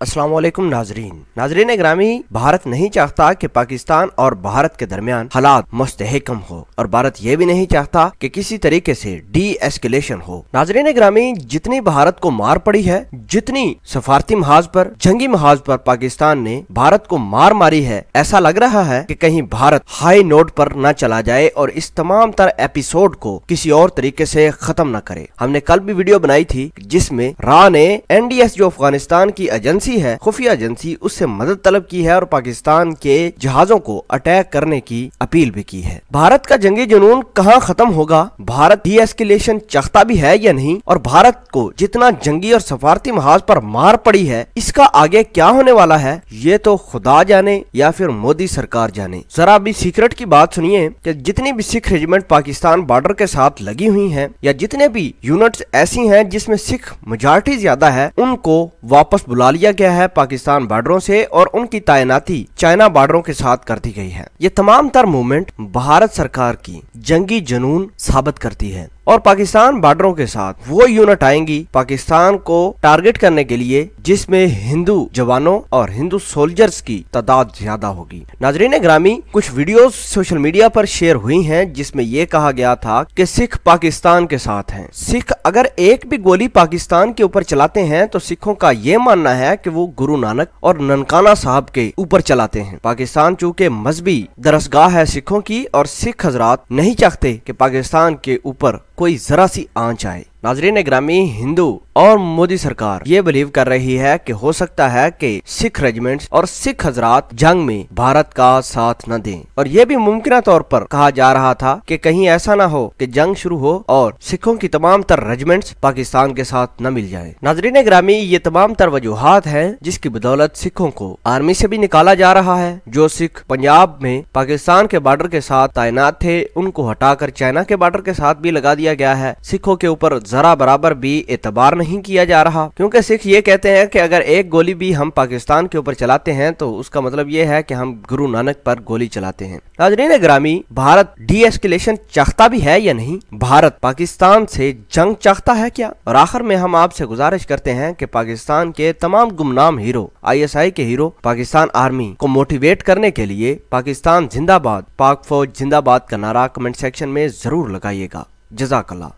अस्सलाम वालेकुम नाजरीन ग्रामी। भारत नहीं चाहता कि पाकिस्तान और भारत के दरमियान हालात मुस्तहकम हो और भारत ये भी नहीं चाहता कि किसी तरीके से डी एस्केलेशन हो। नाजरीन ग्रामी, जितनी भारत को मार पड़ी है, जितनी सफारती महाज पर, जंगी महाज पर पाकिस्तान ने भारत को मार मारी है, ऐसा लग रहा है कि कहीं भारत हाई नोट पर न चला जाए और इस तमाम तर एपिसोड को किसी और तरीके से खत्म न करे। हमने कल भी वीडियो बनाई थी जिसमें रा ने NDS जो अफगानिस्तान की एजेंसी है, खुफिया एजेंसी, उससे मदद तलब की है और पाकिस्तान के जहाजों को अटैक करने की अपील भी की है। भारत का जंगी जुनून कहां खत्म होगा? भारत डी एस्केलेशन चाहता भी है या नहीं? और भारत को जितना जंगी और सफारती महाज पर मार पड़ी है, इसका आगे क्या होने वाला है, ये तो खुदा जाने या फिर मोदी सरकार जाने। जरा अभी सीक्रेट की बात सुनिए कि जितनी भी सिख रेजिमेंट पाकिस्तान बॉर्डर के साथ लगी हुई हैं या जितने भी यूनिट्स ऐसी हैं जिसमें सिख मेजॉरिटी ज्यादा है, उनको वापस बुला लिया गया है पाकिस्तान बॉर्डरों से और उनकी तैनाती चाइना बॉर्डरों के साथ कर दी गई है। ये तमाम तर मूवमेंट भारत सरकार की जंगी जुनून साबित करती है और पाकिस्तान बॉर्डरों के साथ वो यूनिट आएंगी पाकिस्तान को टारगेट करने के लिए जिसमें हिंदू जवानों और हिंदू सोल्जर्स की तादाद ज्यादा होगी। नाजरीन ग्रामी, कुछ वीडियोस सोशल मीडिया पर शेयर हुई हैं जिसमें ये कहा गया था कि सिख पाकिस्तान के साथ हैं। सिख अगर एक भी गोली पाकिस्तान के ऊपर चलाते हैं तो सिखों का ये मानना है कि वो गुरु नानक और ननकाना साहब के ऊपर चलाते हैं। पाकिस्तान चूँकि मजहबी दरसगाह है सिखों की और सिख हजरात नहीं चाहते कि पाकिस्तान के ऊपर कोई जरा सी आंच आए। नाजरीन ग्रामी, हिंदू और मोदी सरकार ये बिलीव कर रही है कि हो सकता है कि सिख रेजिमेंट्स और सिख हजरात जंग में भारत का साथ न दें और ये भी मुमकिन तौर पर कहा जा रहा था कि कहीं ऐसा ना हो कि जंग शुरू हो और सिखों की तमाम तर रेजिमेंट्स पाकिस्तान के साथ न मिल जाए। नाजरीन ग्रामी, ये तमाम तर वजूहात है जिसकी बदौलत सिखों को आर्मी से भी निकाला जा रहा है। जो सिख पंजाब में पाकिस्तान के बॉर्डर के साथ तैनात थे, उनको हटाकर चाइना के बॉर्डर के साथ भी लगा दिया गया है। सिखों के ऊपर जरा बराबर भी एतबार नहीं किया जा रहा, क्योंकि सिख ये कहते हैं कि अगर एक गोली भी हम पाकिस्तान के ऊपर चलाते हैं तो उसका मतलब ये है कि हम गुरु नानक पर गोली चलाते हैं। नाज़रीन ग्रामी, भारत डी एस्केलेशन चाहता भी है या नहीं? भारत पाकिस्तान से जंग चाहता है क्या? और आखिर में हम आपसे गुजारिश करते हैं कि पाकिस्तान के तमाम गुमनाम हीरो, ISI के हीरो, पाकिस्तान आर्मी को मोटिवेट करने के लिए पाकिस्तान जिंदाबाद, पाक फौज जिंदाबाद का नारा कमेंट सेक्शन में जरूर लगाइएगा। जज़ाकल्लाह।